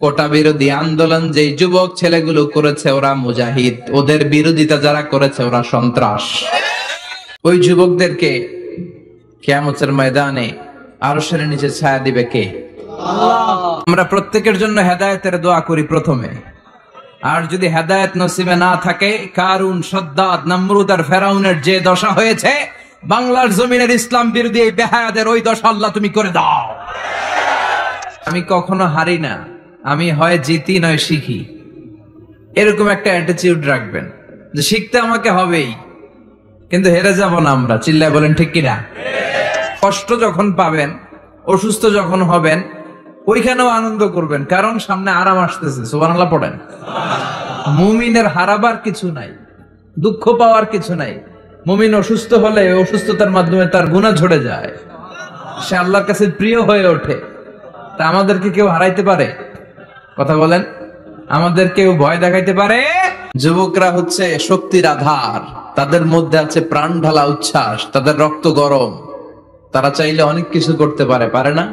কোটা বিরোধী আন্দোলন যে যুবক ছেলেগুলো করেছে ওরা মুজাহিদ, ওদের বিরোধিতা যারা করেছে ওরা সন্ত্রাস। ওই যুবকদেরকে কিয়ামতের ময়দানে আরশের নিচে ছায়া দিবে কে? আল্লাহ। আমরা প্রত্যেকের জন্য হেদায়েতের দোয়া করি প্রথমে। আর যদি হেদায়েত নসিবে না থাকে, কারুন, সাদ্দাত, নমরুদ আর ফেরাউনের যে দশা হয়েছে, বাংলার জমিনের ইসলাম বিরোধী এই বেহায়াদের ওই দশা আল্লাহ তুমি করে দাও। আমি কখনো হারি না, আমি হয় জিতি নয় শিখি, এরকম একটা অ্যাটিটিউড রাখবেন যে শিখতে আমাকে হবেই, কিন্তু হেরে যাব না আমরা। চিল্লায় বলেন ঠিক কিনা? কষ্ট যখন পাবেন, অসুস্থ যখন হবেন, ওইখানেও আনন্দ করবেন, কারণ সামনে আরাম আসতেছে। সুবহানাল্লাহ পড়েন। মুমিনের হারাবার কিছু নাই, দুঃখ পাওয়ার কিছু নাই। মুমিন অসুস্থ হলে অসুস্থতার মাধ্যমে তার গুনাহ ঝরে যায়, সে আল্লাহর কাছে প্রিয় হয়ে ওঠে। তা আমাদেরকে কেউ হারাইতে পারে? কথা বলেন, আমাদের কেউ ভয় দেখাইতে পারে? যুবকরা হচ্ছে শক্তির আধার, তাদের মধ্যে আছে প্রাণ ঢালা উচ্ছ্বাস, তাদের রক্ত গরম, তারা চাইলে অনেক কিছু করতে পারে, পারে না?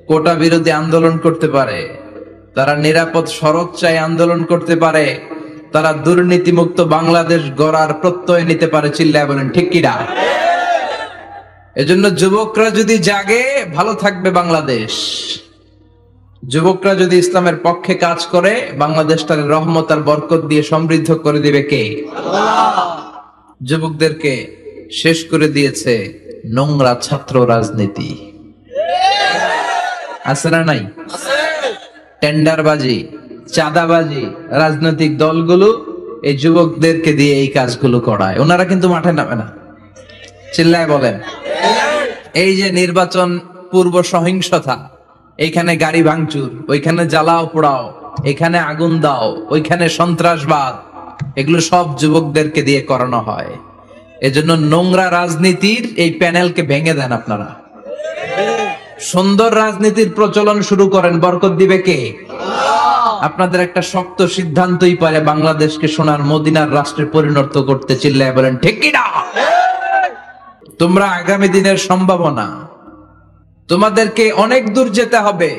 কোটা বিরোধী আন্দোলন করতে পারে, তারা নিরাপদ সড়ক চাই আন্দোলন করতে পারে, তারা দুর্নীতিমুক্ত বাংলাদেশ গড়ার প্রত্যয় নিতে পারে। চিল্লায় বলেন ঠিক কিনা? এজন্য যুবকরা যদি জাগে, ভালো থাকবে বাংলাদেশ। যুবকরা যদি ইসলামের পক্ষে কাজ করে, বাংলাদেশটাকে রহমত আর বরকত দিয়ে সমৃদ্ধ করে দিবে কে? আল্লাহ। যুবকদেরকে শেষ করে দিয়েছে নোংরা ছাত্র রাজনীতি। আছে না নাই? টেন্ডারবাজি, চাঁদাবাজি, রাজনৈতিক দলগুলো এই যুবকদেরকে দিয়ে এই কাজগুলো করায়। ওনারা কিন্তু মাঠে নামে না। চিল্লায় বলেন। এই যে নির্বাচন পূর্ব সহিংসতা, এইখানে গাড়ি ভাঙচুর, ওইখানে জ্বালাও পোড়াও, এখানে আগুন দাও, ওইখানে সন্ত্রাসবাদ, এগুলো সব যুবকদেরকে দিয়ে করানো হয়। এজন্য নোংরা রাজনীতির এই প্যানেলকে ভেঙে দেন আপনারা, সুন্দর রাজনীতির প্রচলন শুরু করেন। বরকত দিবে কে? আপনাদের একটা শক্ত সিদ্ধান্তই পারে বাংলাদেশকে সোনার মদিনার রাষ্ট্রে পরিণত করতে। চিল্লায় বলেন ঠিক কিনা? তোমরা আগামী দিনের সম্ভাবনা, তোমাদেরকে অনেক দূর যেতে হবে।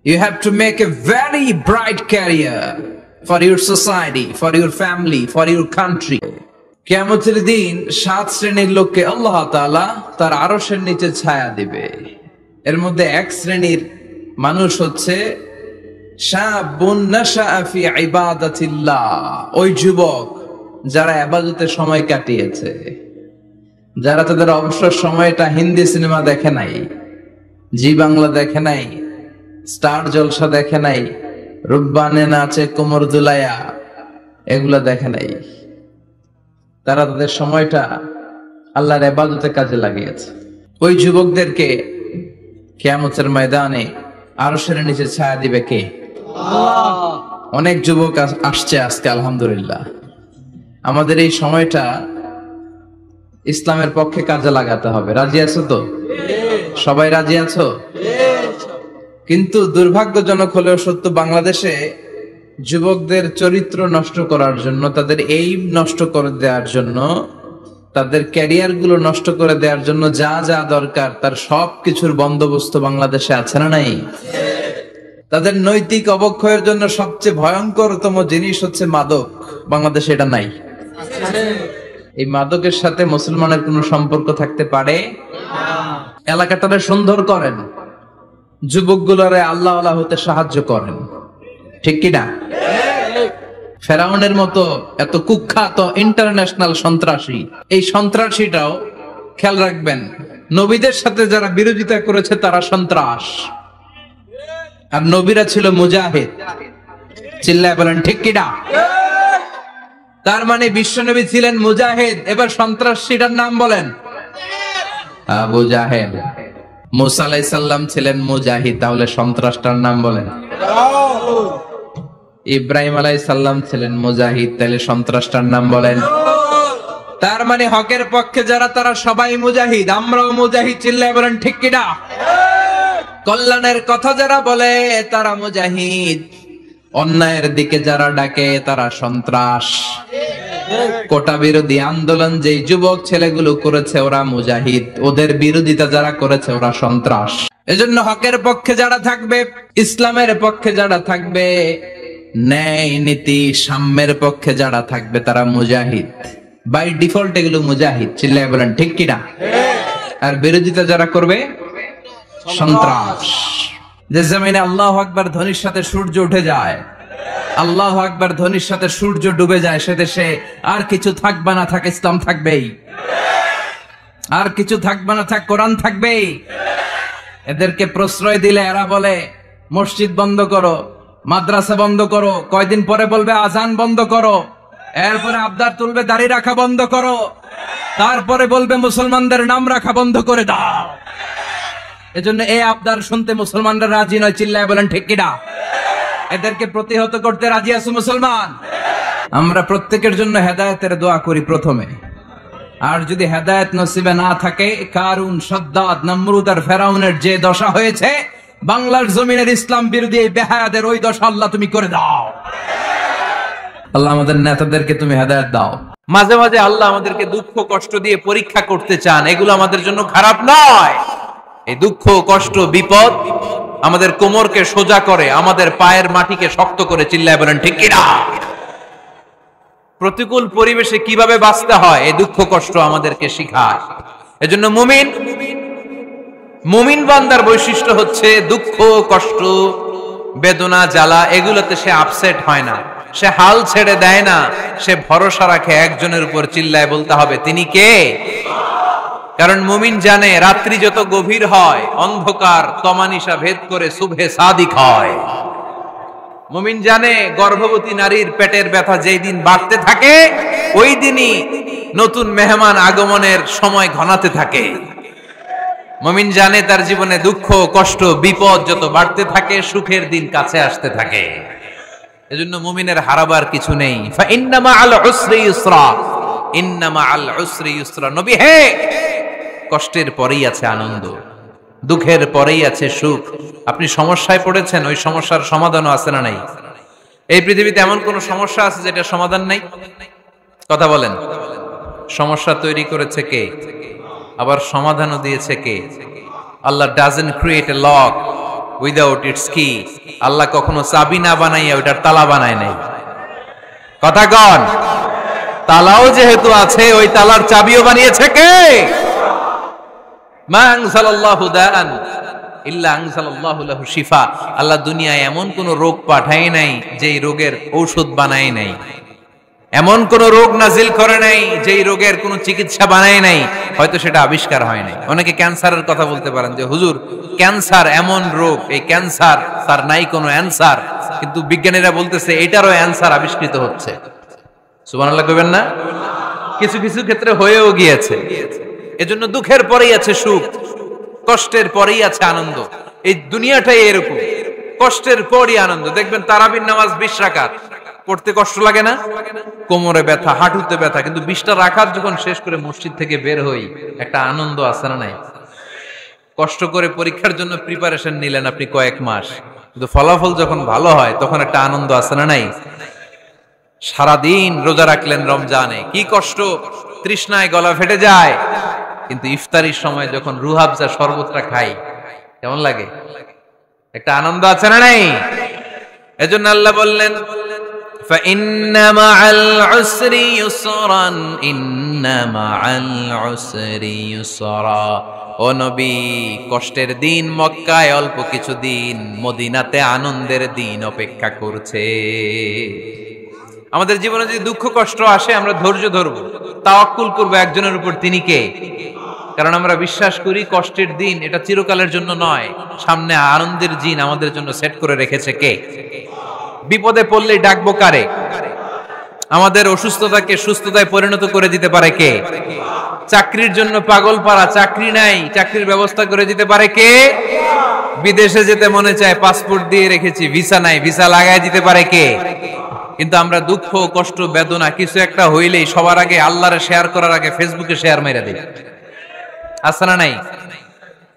You have to make a very bright career for your society, for your family, for your country. কিয়ামতের দিন 7 শ্রেণীর লোককে আল্লাহ তাআলা তার আরশের নিচে ছায়া দিবে। এর মধ্যে এক শ্রেণীর মানুষ হচ্ছে শাবুন নাশাআ ফি ইবাদাতিল্লাহ, ওই যুবক যারা ইবাদতে সময় কাটিয়েছে, যারা তাদের অবসর সময়টা হিন্দি সিনেমা দেখে নাই, জি বাংলা দেখে নাই, স্টার জলসা দেখে নাই, রুব্বানে নাচে কোমর দুলায়া, এগুলা দেখে নাই। তারা তাদের সময়টা আল্লাহর ইবাদতে কাজে লাগিয়েছে। ওই যুবকদেরকে কিয়ামতের ময়দানে আরশের নিচে ছায়া দিবে কে? আল্লাহ। অনেক যুবক আসছে আজকে, আলহামদুলিল্লাহ। আমাদের এই সময়টা ইসলামের পক্ষে কাজে লাগাতে হবে। রাজি আছো তো? সবাই রাজি আছো? কিন্তু দুর্ভাগ্যজনক হলেও সত্য, বাংলাদেশে যুবকদের চরিত্র নষ্ট করার জন্য, তাদের এইম নষ্ট করে দেওয়ার জন্য, তাদের ক্যারিয়ার গুলো নষ্ট করে দেওয়ার জন্য যা যা দরকার তার সব কিছুর বন্দোবস্ত বাংলাদেশে আছে না নাই? তাদের নৈতিক অবক্ষয়ের জন্য সবচেয়ে ভয়ঙ্করতম জিনিস হচ্ছে মাদক। বাংলাদেশে এটা নাই। এই মাদকের সাথে মুসলমানের কোনো সম্পর্ক থাকতে পারে? এলাকাটারে সুন্দর করেন, যুবকগুলোরে আল্লাহওয়ালা হতে সাহায্য করেন, ঠিক কিনা? ফেরাউনের মতো এত কুখ্যাত ইন্টারন্যাশনাল সন্ত্রাসী, এই সন্ত্রাসীটাও খেয়াল রাখবেন, নবীদের সাথে যারা বিরোধিতা করেছে তারা সন্ত্রাস, আর নবীরা ছিল মুজাহিদ। চিল্লায় বলেন ঠিক কিনা? তার মানে বিশ্বনবী ছিলেন মুজাহিদ। এবার সন্ত্রাসীটার নাম বলেন আবু জাহেল। মুসা আলাইহিস সালাম ছিলেন মুজাহিদ, তাহলে সন্ত্রাসটার নাম বলেন। ইব্রাহিম আলাইহিস সালাম ছিলেন মুজাহিদ, তাহলে সন্ত্রাসটার নাম বলেন। তার মানে হকের পক্ষে যারা তারা সবাই মুজাহিদ, আমরাও মুজাহিদ। চিল্লায় বলেন ঠিক কিনা? কল্যাণের কথা যারা বলে তারা মুজাহিদ, অন্যায়ের দিকে যারা ডাকে তারা সন্ত্রাস। কোটা বিরোধী আন্দোলন যে যুবক ছেলেগুলো করেছে ওরা মুজাহিদ, ওদের বিরোধিতা যারা করেছে ওরা সন্ত্রাস। এজন্য হকের পক্ষে যারা থাকবে, ইসলামের পক্ষে যারা থাকবে, ন্যায় নীতি সাম্যের পক্ষে যারা থাকবে, তারা মুজাহিদ। বাই ডিফল্ট এগুলো মুজাহিদ। চিল্লায় বলেন ঠিক কিনা? আর বিরোধিতা যারা করবে, সন্ত্রাস। যে জমিনে আল্লাহু আকবার ধ্বনির সাথে সূর্য উঠে যায়, আল্লাহু আকবার ধ্বনির সাথে সূর্য ডুবে যায়, সে দেশে আর কিছু থাকবে না থাক ইসলাম থাকবেই, আর কিছু থাকবে না থাক কোরআন থাকবেই। এদেরকে প্রশ্রয় দিলে এরা বলে মসজিদ বন্ধ করো, মাদ্রাসা বন্ধ করো, কয়দিন পরে বলবে আজান বন্ধ করো, এরপরে আবদার তুলবে দাড়ি রাখা বন্ধ করো, তারপরে বলবে মুসলমানদের নাম রাখা বন্ধ করে দাও। এজন্য এই আবদার শুনতে মুসলমানরা রাজি নয়। চিল্লায় বলেন ঠিক কিনা? এদেরকে প্রতিহত করতে রাজি আছো মুসলমান? আমরা প্রত্যেকের জন্য হেদায়েতের দোয়া করি প্রথমে। আর যদি হেদায়েত নসিবে না থাকে, কারুন, সাদ্দাদ, নমরুদ আর ফেরাউনের যে দশা হয়েছে, বাংলার জমিনের ইসলাম বিরোধী এই বেহায়াদের ওই দশা আল্লাহ তুমি করে দাও। আল্লাহ আমাদের নেতাদেরকে তুমি হেদায়েত দাও। মাঝে মাঝে আল্লাহ আমাদেরকে দুঃখ কষ্ট দিয়ে পরীক্ষা করতে চান, এগুলো আমাদের জন্য খারাপ নয়। এই দুঃখ কষ্ট বিপদ আমাদের কোমরকে সোজা করে, আমাদের পায়ের মাটিকে শক্ত করে। চিল্লায় বলেন ঠিক কিনা? প্রতিকূল পরিবেশে কিভাবে বাঁচতে হয় এই দুঃখ কষ্ট আমাদেরকে শিখায়। এজন্য মুমিন বান্দার বৈশিষ্ট্য হচ্ছে দুঃখ কষ্ট বেদনা জ্বালা এগুলোতে সে আপসেট হয় না, সে হাল ছেড়ে দেয় না, সে ভরসা রাখে একজনের উপর। চিল্লায় বলতে হবে তিনি কে? কারণ মুমিন জানে রাত্রি যত গভীর হয়, অন্ধকার তমানিসা ভেদ করে সুবহে সাদিক হয়। মুমিন জানে গর্ভবতী নারীর পেটের ব্যথা যেই দিন বাড়তে থাকে, ওই দিনই নতুন মেহমান আগমনের সময় ঘনাতে থাকে। মুমিন জানে তার জীবনে দুঃখ কষ্ট বিপদ যত বাড়তে থাকে, সুখের দিন কাছে আসতে থাকে। এজন্য মুমিনের হারাবার কিছু নেই। ফাইন্না মাআল উসরি ইউসরা, ইন্না মাআল উসরি ইউসরা। নবী হে, কষ্টের পরেই আছে আনন্দ, দুঃখের পরেই আছে সুখ। আপনি সমস্যায় পড়েছেন, ওই সমস্যার সমাধানও আছে না নাই? এই পৃথিবীতে এমন কোন সমস্যা আছে যেটা সমাধান নাই? কথা বলেন। সমস্যা তৈরি করেছে কে? আবার সমাধানও দিয়েছে কে? Allah doesn't create a lock without its key. আল্লাহ কখনো চাবি না বানাইয়া ওইটার তালা বানায় নাই। কথা কন। তালাও যেহেতু আছে, ওই তালার চাবিও বানিয়েছে কে? মা আনজালাল্লাহু দাআন ইল্লা আনজালাল্লাহু লাহু শিফা। আল্লাহ দুনিয়ায় এমন কোন রোগ পাঠায় নাই যেই রোগের ঔষধ বানায় নাই, এমন কোন রোগ নাজিল করে নাই যেই রোগের কোন চিকিৎসা বানায় নাই, হয়তো সেটা আবিষ্কার হয় নাই। অনেকে ক্যান্সারের কথা বলতে পারেন যে হুজুর ক্যান্সার এমন রোগ, এই ক্যান্সার তার নাই কোনো অ্যানসার, কিন্তু বিজ্ঞানীরা বলতেছে এটারও অ্যানসার আবিষ্কৃত হচ্ছে। সুবহানাল্লাহ কইবেন না? কিছু কিছু ক্ষেত্রে হয়েও গিয়েছে। এজন্য দুঃখের পরেই আছে সুখ, কষ্টের পরেই আছে আনন্দ। এই দুনিয়াটাই এরকম, কষ্টের পরই আনন্দ। দেখবেন তারাবির নামাজ 20 রাকাত পড়তে কষ্ট লাগে না? কোমরে ব্যথা, হাঁটুতে ব্যথা, কিন্তু 20টা রাকাত যখন শেষ করে মসজিদ থেকে বের হই, একটা আনন্দ আছে না নাই? কষ্ট করে পরীক্ষার জন্য প্রিপারেশন নিলেন আপনি কয়েক মাস, কিন্তু ফলাফল যখন ভালো হয় তখন একটা আনন্দ আছে না নাই? সারাদিন রোজা রাখলেন রমজানে, কি কষ্ট, তৃষ্ণায় গলা ফেটে যায়, কিন্তু ইফতারির সময় যখন রুহাবজা শরবতটা খাই কেমন লাগে? একটা আনন্দ আছে না নাই? এজন্য আল্লাহ বললেন ফাইন্না মাআল উসরি ইউসরান, ইন্না মাআল উসরি ইউসরা। ও নবী, কষ্টের দিন মক্কায় অল্প কিছু দিন, মদিনাতে আনন্দের দিন অপেক্ষা করছে। আমাদের জীবনে যদি দুঃখ কষ্ট আসে, আমরা ধৈর্য ধরবো, তাওয়াক্কুল করবো একজনের উপর, তিনি কে? কারণ আমরা বিশ্বাস করি কষ্টের দিন এটা চিরকালের জন্য নয়, সামনে আনন্দের দিন আমাদের জন্য সেট করে রেখেছে কে? বিপদে পড়লেই ডাকবো কারে? আমাদের অসুস্থতাকে সুস্থতায় পরিণত করে দিতে পারে কে? চাকরির জন্য পাগল পারা, চাকরি নাই, চাকরির ব্যবস্থা করে দিতে পারে কে? বিদেশে যেতে মনে চায়, পাসপোর্ট দিয়ে রেখেছি, ভিসা নাই, ভিসা লাগায় দিতে পারে কে? কিন্তু আমরা দুঃখ কষ্ট বেদনা কিছু একটা হইলেই সবার আগে আল্লাহরে শেয়ার করার আগে ফেসবুকে শেয়ার মেরে দিই। আছে না নাই?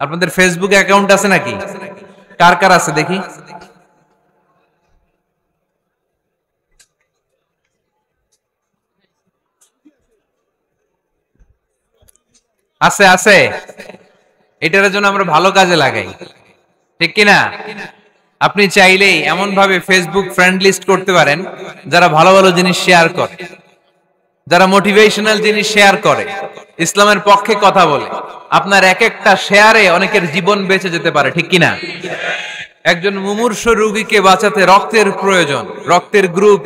আপনাদের ফেসবুকে অ্যাকাউন্ট আছে নাকি? কার কার আছে দেখি? আছে আছে। এটার জন্য আমরা ভালো কাজে লাগাই। ঠিক কিনা? আপনি চাইলেই এমন ভাবে ফেসবুক ফ্রেন্ড লিস্ট করতে পারেন যারা ভালো ভালো জিনিস শেয়ার করে, যারা মোটিভেশনাল জিনিস শেয়ার করে, ইসলামের পক্ষে কথা বলে। আপনার এক একটা শেয়ারে অনেকের জীবন বেঁচে যেতে পারে, ঠিক কিনা? একজন মুমূর্ষ রোগীকে বাঁচাতে রক্তের প্রয়োজন, রক্তের গ্রুপ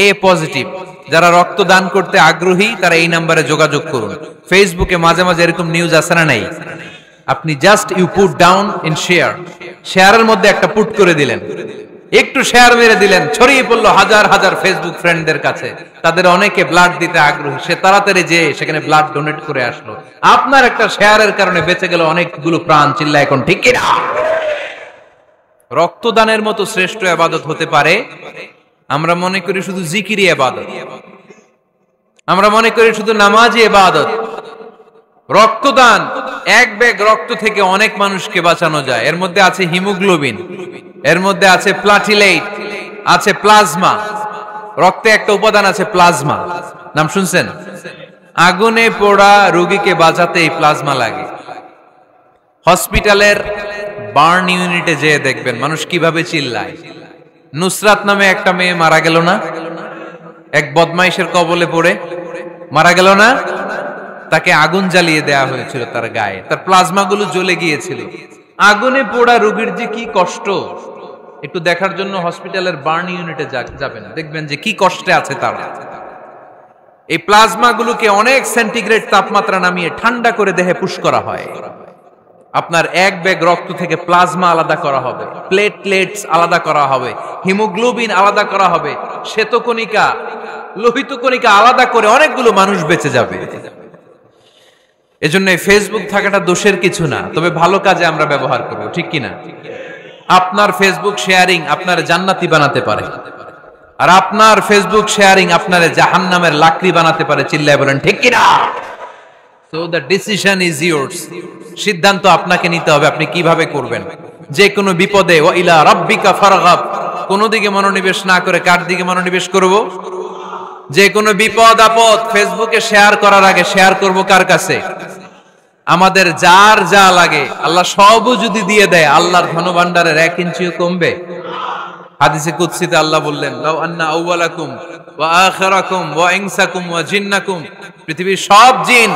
এ পজিটিভ। যারা রক্ত দান করতে আগ্রহী তারা এই নাম্বারে যোগাযোগ করুন। ফেসবুকে মাঝে মাঝে এরকম নিউজ আসে না নাই? আপনি just you put down in share, শেয়ারের মধ্যে একটা পুট করে দিলেন, একটু শেয়ার মেরে দিলেন, ছড়িয়ে পড়লো হাজার হাজার ফেসবুক ফ্রেন্ডদের কাছে। তাদের অনেকে ব্লাড দিতে আগ্রহী, সে তাড়াতাড়ি যে সেখানে ব্লাড ডোনেট করে আসলো। আপনার একটা শেয়ারের কারণে বেঁচে গেল অনেকগুলো প্রাণ। চিল্লা এখন ঠিক কিনা? রক্তদানের মতো শ্রেষ্ঠ ইবাদত হতে পারে? আমরা মনে করি শুধু জিকিরি ইবাদত, আমরা মনে করি শুধু নামাজি ইবাদত। রক্তদান, এক ব্যাগ রক্ত থেকে অনেক মানুষকে বাঁচানো যায়। এর মধ্যে আছে হিমোগ্লোবিন, এর মধ্যে আছে প্লাটিলেট, আছে প্লাজমা। রক্তে একটা উপাদান আছে প্লাজমা, নাম শুনছেন? আগুনে পোড়া রোগীকে বাঁচাতে এই প্লাজমা লাগে। হসপিটালের বার্ন ইউনিটে যেয়ে দেখবেন মানুষ কিভাবে চিল্লায়। নুসরাত নামে একটা মেয়ে মারা গেল না? এক বদমাইশের কবলে পড়ে মারা গেল না? তাকে আগুন জ্বালিয়ে দেয়া হয়েছিল তার গায়ে, তার প্লাজমা গুলো জ্বলে গিয়েছিল। আগুনে পোড়া রোগীর যে কি কষ্ট, একটু দেখার জন্য হসপিটালের বার্ন ইউনিটে যাবেন, দেখবেন যে কি কষ্টে আছে তারা। এই প্লাজমা গুলোকে অনেক সেন্টিগ্রেড তাপমাত্রা নামিয়ে ঠান্ডা করে দেহে পুশ করা হয়। আপনার এক ব্যাগ রক্ত থেকে প্লাজমা আলাদা করা হবে, প্লেটলেটস আলাদা করা হবে, হিমোগ্লোবিন আলাদা করা হবে, শ্বেতকণিকা, লোহিত কণিকা আলাদা করে অনেকগুলো মানুষ বেঁচে যাবে। এজন্য ফেসবুক থাকাটা দোষের কিছু না, তবে ভালো কাজে আমরা ব্যবহার করব, ঠিক কিনা? আপনার ফেসবুক শেয়ারিং আপনার জান্নাতি বানাতে পারে, আর আপনার ফেসবুক শেয়ারিং আপনার জাহান্নামের লাকড়ি বানাতে পারে। চিল্লায় বলেন ঠিক কিনা? So the decision is yours. সিদ্ধান্ত আপনাকে নিতে হবে, আপনি কিভাবে করবেন। যে কোনো বিপদে ওয়া ইলা রাব্বিকা ফারগাব, কোন দিকে মনোনিবেশ না করে কার দিকে মনোনিবেশ করব? যে কোনো বিপদ আপদ ফেসবুকে শেয়ার করার আগে শেয়ার করব কার কাছে? আমাদের যার যা লাগে আল্লাহ সবও যদি দিয়ে দেয়, আল্লাহর ধনভাণ্ডারের 1 ইঞ্চিও কমবে? হাদিসে কুদসিতে আল্লাহ বললেন, লাউ আন্না আউওয়ালাকুম ওয়া আখিরাকুম ওয়া ইনসাকুম ওয়া জিন্নাকুম, পৃথিবীর সব জিন,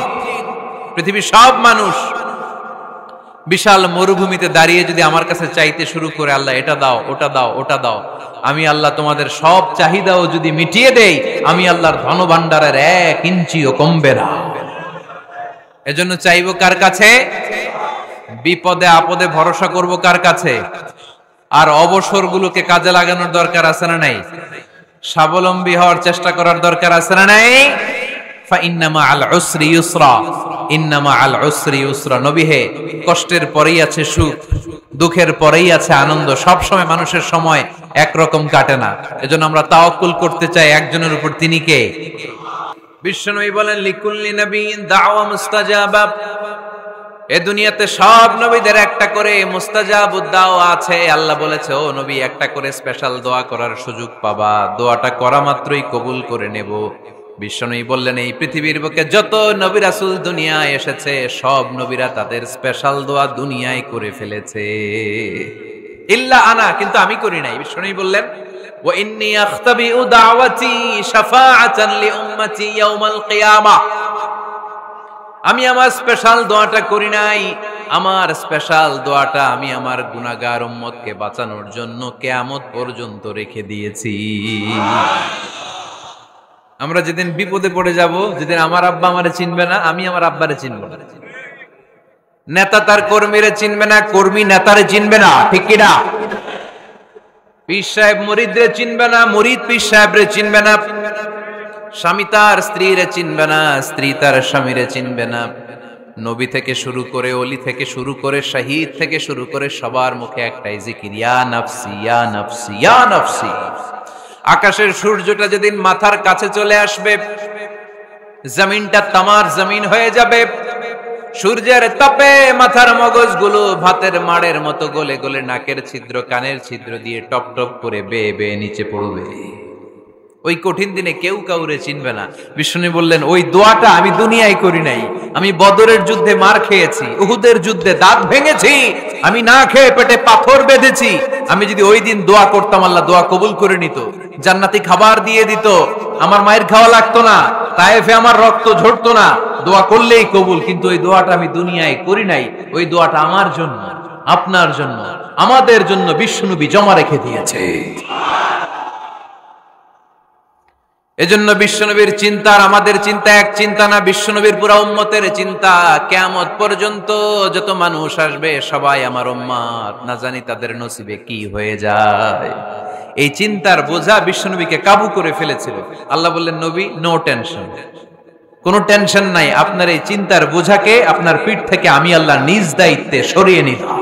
পৃথিবীর সব মানুষ বিশাল মরুভূমিতে দাঁড়িয়ে যদি আমার কাছে চাইতে শুরু করে, আল্লাহ এটা দাও, ওটা দাও, ওটা দাও, আমি আল্লাহ তোমাদের সব চাহিদাও যদি মিটিয়ে দেই, আমি আল্লাহর ধনভাণ্ডারের 1 ইঞ্চিও কমবে না। এজন্য চাইবো কার কাছে? বিপদে আপদে ভরসা করব কার কাছে? আর অবসরগুলোকে কাজে লাগানোর দরকার আছে না নাই? স্বাবলম্বী হওয়ার চেষ্টা করার দরকার আছে না নাই? ফাইন্নামা আল উসরি ইউসরা, ইন্নামা আল উসরি ইউসরা। নবী হে, কষ্টের পরেই আছে সুখ, দুঃখের পরেই আছে আনন্দ। সব সময় মানুষের সময় একরকম কাটে না। এজন্য আমরা তাওয়াক্কুল করতে চাই একজনের উপর, তিনি কে? বিশ্বনবী বলেন, লিকুল্লি নবিয়্যিন দাওয়া মুস্তাজাবা। এই দুনিয়াতে সব নবীদের একটা করে মুস্তাজাবুদ দাওয়া আছে। আল্লাহ বলেছে, ও নবী, একটা করে স্পেশাল দোয়া করার সুযোগ পাবা, দোয়াটা করা মাত্রই কবুল করে নেব। বিশ্বনবী বললেন, এই পৃথিবীর বুকে যত নবী রাসূল দুনিয়ায় এসেছে, সব নবীরা তাদের স্পেশাল দোয়া দুনিয়ায় করে ফেলেছে, ইল্লা আনা, কিন্তু আমি করি নাই। বিশ্বনবী বললেন, ওয়া ইন্নী আখতাবিউ দাওয়াতি শাফাআতান লি উম্মতি ইয়াউমাল কিয়ামাহ। আমি আমার স্পেশাল দোয়াটা করি নাই, আমার স্পেশাল দোয়াটা আমি আমার গুনাহগার উম্মতকে বাঁচানোর জন্য কিয়ামত পর্যন্ত রেখে দিয়েছি। আমরা যেদিন বিপদে পড়ে যাব, যেদিন আমার আব্বা আমারে চিনবে না, আমি আমার আব্বারে চিনব না, নেতা তার কর্মীরে চিনবে না, কর্মী নেতারে চিনবে না, ঠিক কি না? পীর সাহেব মুরিদরে চিনবে না, মুরিদ পীর সাহেবরে চিনবে না, স্বামী তার স্ত্রীরে চিনবে না, স্ত্রী তার স্বামীরে চিনবে না। নবী থেকে শুরু করে, ওলি থেকে শুরু করে, শহীদ থেকে শুরু করে সবার মুখে একটাই জিকির, ইয়া নাফসি ইয়া নাফসি ইয়া নাফসি। আকাশের সূর্যটা যেদিন মাথার কাছে চলে আসবে, জমিনটা তামার জমিন হয়ে যাবে, সূর্যের তাপে মাথার মগজগুলো ভাতের মাড়ের মতো গলে গলে নাকের ছিদ্র, কানের ছিদ্র দিয়ে টপ টপ করে বেয়ে বেয়ে নিচে পড়বে। ওই কঠিন দিনে কেউ কাউরে চিনবে না। বিষ্ণু বললেন ওই দোয়াটা আমি দুনিয়ায় করি নাই, আমি বদরের যুদ্ধে মার খেয়েছি, উহুদের যুদ্ধে দাঁত ভেঙেছি, আমি না খেয়ে পেটে পাথর বেঁধেছি। আমি যদি ওই দিন দোয়া করতাম আল্লাহ দোয়া কবুল করে নিত, জান্নাতি খাবার দিয়ে দিত, আমার মায়ের খাওয়া লাগতো না, তায়েফে আমার রক্ত ঝরতো না, দোয়া করলেই কবুল। কিন্তু ওই দোয়াটা আমি দুনিয়ায় করি নাই, ওই দোয়াটা আমার জন্য, আপনার জন্য, আমাদের জন্য বিশ্বনবী জমা রেখে দিয়েছে। এজন্য বিশ্বনবীর চিন্তা আর আমাদের চিন্তা এক চিন্তা না, বিশ্বনবীর পুরা উম্মতের চিন্তা। কিয়ামত পর্যন্ত যত মানুষ আসবে সবাই আমার উম্মত, না জানি তাদের নসিবে কি হয়ে যায়। এই চিন্তার বোঝা বিশ্বনবীকে কাবু করে ফেলেছিল। আল্লাহ বললেন নবী নো টেনশন, কোনো টেনশন নাই, আপনার এই চিন্তার বোঝাকে আপনার পিঠ থেকে আমি আল্লাহ নিজ দায়িত্বে সরিয়ে নিলাম।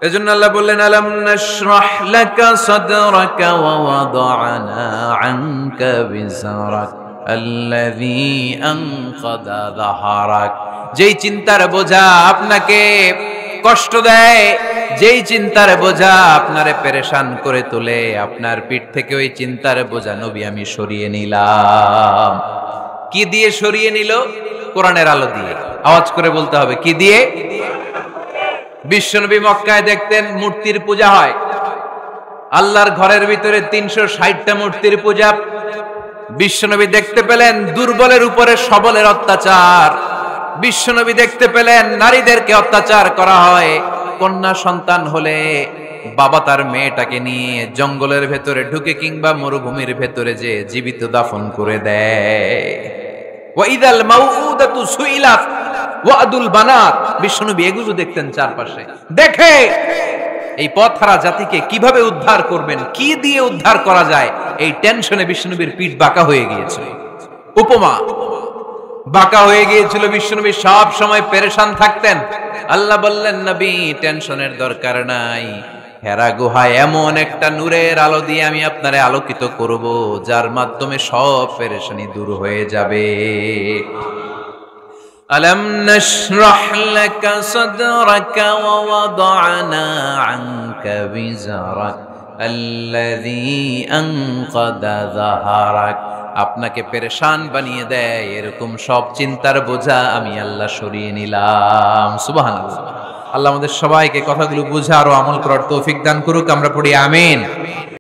এজন্য আল্লাহ বললেন আলাম নাশরাহ লাকা সাদরাকা ওয়া ওয়াদা'না আনকা বিজরাক আল্লাযী আনকাদা যাহরাক। যেই চিন্তার বোঝা আপনাকে কষ্ট দেয়, যেই চিন্তার বোঝা আপনারে পেরেশান করে তোলে, আপনার পিঠ থেকে ওই চিন্তার বোঝা নবী আমি সরিয়ে নিলাম। কি দিয়ে সরিয়ে নিল? কোরআনের আলো দিয়ে। আওয়াজ করে বলতে হবে কি দিয়ে? বিশ্বনবী মক্কায় দেখতেন মূর্তির পূজা হয়, আল্লাহর ঘরের ভিতরে 360টা মূর্তির পূজা। বিশ্বনবী দেখতে পেলেন দুর্বলের উপরে সবলের অত্যাচার, বিশ্বনবী দেখতে পেলেন নারীদেরকে অত্যাচার করা হয়। কন্যা সন্তান হলে বাবা তার মেয়েটাকে নিয়ে জঙ্গলের ভেতরে ঢুকে কিংবা মরুভূমির ভেতরে যে জীবিত দাফন করে দেয়। ওয়া ইদাল মাউউদাতু সুইলাত ওয়াদুল বানাত। বিশ্বনবী এগুলো দেখতেন চারপাশে, দেখে এই পথহারা জাতিকে কিভাবে উদ্ধার করবেন, কি দিয়ে উদ্ধার করা যায়, এই টেনশনে বিশ্বনবীর পিঠ বাঁকা হয়ে গিয়েছিল। উপমা বাঁকা হয়ে গিয়েছিল, বিশ্বনবী সব সময় পেরেশান থাকতেন। আল্লাহ বললেন নবী টেনশনের দরকার নাই, হেরা গুহায় এমন একটা নূরের আলো দিয়ে আমি আপনারে আলোকিত করব, যার মাধ্যমে সব পেরেশানি দূর হয়ে যাবে। আলাম নাশরাহ লাকা সাদরাকা ওয়া ওয়াদা'না আনকা বিজরাক আল্লাযী আনকাদা যাহরাক। আপনাকে পেরেশান বানিয়ে দেয় এরকম সব চিন্তার বোঝা আমি আল্লাহ সরিয়ে নিলাম। সুবহানাল্লাহ। আল্লাহ আমাদের সবাইকে কথাগুলো বুঝার ও আমল করার তৌফিক দান করুক। আমরা পড়ি আমিন।